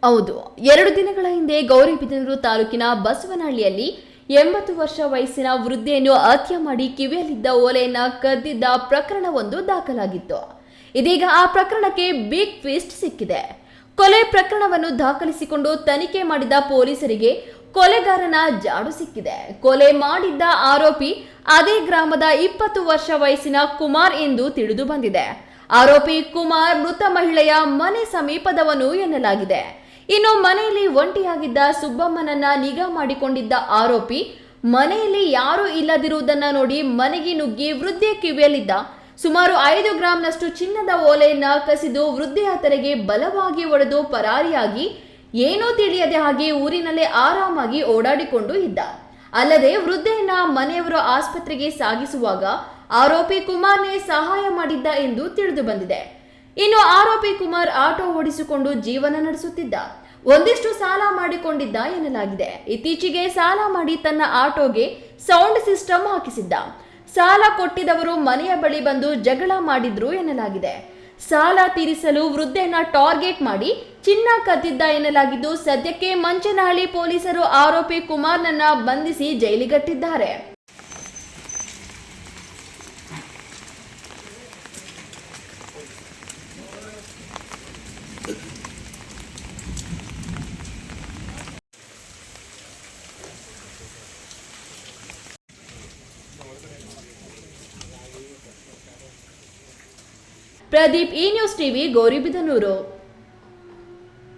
ಹೌದು, 2 ದಿನಗಳ ಹಿಂದೆ ಗೌರಿಬಿದನೂರು ತಾಲೂಕಿನ ಬಸವನಹಳ್ಳಿಯಲ್ಲಿ 80 ವರ್ಷ ವಯಸ್ಸಿನ ವೃದ್ಧೆಯನ್ನು ಹತ್ಯೆ ಮಾಡಿ ಕಿವಿಯಲ್ಲಿದ್ದ ಓಲೆಯನ್ನ ಕದ್ದಿದ್ದ ಪ್ರಕರಣವೊಂದು ದಾಖಲಾಗಿತ್ತು. ಇದೀಗ ಆ ಪ್ರಕರಣಕ್ಕೆ ಬಿಗ್ ಟ್ವಿಸ್ಟ್ ಸಿಕ್ಕಿದೆ. ಕೊಲೆ ಪ್ರಕರಣವನ್ನು ದಾಖಲಿಸಿಕೊಂಡು ತನಿಖೆ ಮಾಡಿದ ಪೊಲೀಸರಿಗೆ ಕೊಲೆಗಾರನ ಜಾಡು ಸಿಕ್ಕಿದೆ. ಕೊಲೆ ಮಾಡಿದ್ದ ಆರೋಪಿ ಅದೇ ಗ್ರಾಮದ 20 ವರ್ಷ ವಯಸ್ಸಿನ ಕುಮಾರ್ ಎಂದು ತಿಳಿದು ಬಂದಿದೆ. ಆರೋಪಿ ಕುಮಾರ್ ಮೃತ ಮಹಿಳೆಯ ಮನೆ ಸಮೀಪದವನು ಎನ್ನಲಾಗಿದೆ. ಇನ್ನು ಮನೆಯಲ್ಲಿ ಒಂಟಿಯಾಗಿದ್ದ ಸುಬ್ಬಮ್ಮನನ್ನ ನಿಗಾ ಮಾಡಿಕೊಂಡಿದ್ದ ಆರೋಪಿ ಮನೆಯಲ್ಲಿ ಯಾರೂ ಇಲ್ಲದಿರುವುದನ್ನ ನೋಡಿ ಮನೆಗೆ ನುಗ್ಗಿ ವೃದ್ಧೆಯ ಕಿವಿಯಲ್ಲಿದ್ದ ಸುಮಾರು 5 ಗ್ರಾಂನಷ್ಟು ಚಿನ್ನದ ಓಲೆಯನ್ನ ಕಸಿದು ವೃದ್ಧೆಯ ತಲೆಗೆ ಬಲವಾಗಿ ಹೊಡೆದು ಪರಾರಿಯಾಗಿ ಏನೂ ತಿಳಿಯದೆ ಹಾಗೆ ಊರಿನಲ್ಲೇ ಆರಾಮಾಗಿ ಓಡಾಡಿಕೊಂಡು ಇದ್ದ. ಅಲ್ಲದೆ ವೃದ್ಧೆಯನ್ನ ಮನೆಯವರು ಆಸ್ಪತ್ರೆಗೆ ಸಾಗಿಸುವಾಗ ಆರೋಪಿ ಕುಮಾರ್ನೇ ಸಹಾಯ ಮಾಡಿದ್ದ ಎಂದು ತಿಳಿದು ಬಂದಿದೆ. ಇನ್ನು ಆರೋಪಿ ಕುಮಾರ್ ಆಟೋ ಓಡಿಸಿಕೊಂಡು ಜೀವನ ನಡೆಸುತ್ತಿದ್ದ. ಒಂದಿಷ್ಟು ಸಾಲ ಮಾಡಿಕೊಂಡಿದ್ದ ಎನ್ನಲಾಗಿದೆ. ಇತ್ತೀಚೆಗೆ ಸಾಲ ಮಾಡಿ ತನ್ನ ಆಟೋಗೆ ಸೌಂಡ್ ಸಿಸ್ಟಮ್ ಹಾಕಿಸಿದ್ದ. ಸಾಲ ಕೊಟ್ಟಿದ್ದವರು ಮನೆಯ ಬಳಿ ಬಂದು ಜಗಳ ಮಾಡಿದ್ರು ಎನ್ನಲಾಗಿದೆ. ಸಾಲ ತೀರಿಸಲು ವೃದ್ಧೆಯನ್ನ ಟಾರ್ಗೆಟ್ ಮಾಡಿ ಚಿನ್ನ ಕದ್ದಿದ್ದ ಎನ್ನಲಾಗಿದ್ದು, ಸದ್ಯಕ್ಕೆ ಮಂಚನಹಳ್ಳಿ ಪೊಲೀಸರು ಆರೋಪಿ ಕುಮಾರ್ನನ್ನ ಬಂಧಿಸಿ ಜೈಲಿಗಟ್ಟಿದ್ದಾರೆ. ಪ್ರದೀಪ್, ಈ ನ್ಯೂಸ್ ಟಿವಿ, ಗೌರಿಬಿದನೂರು.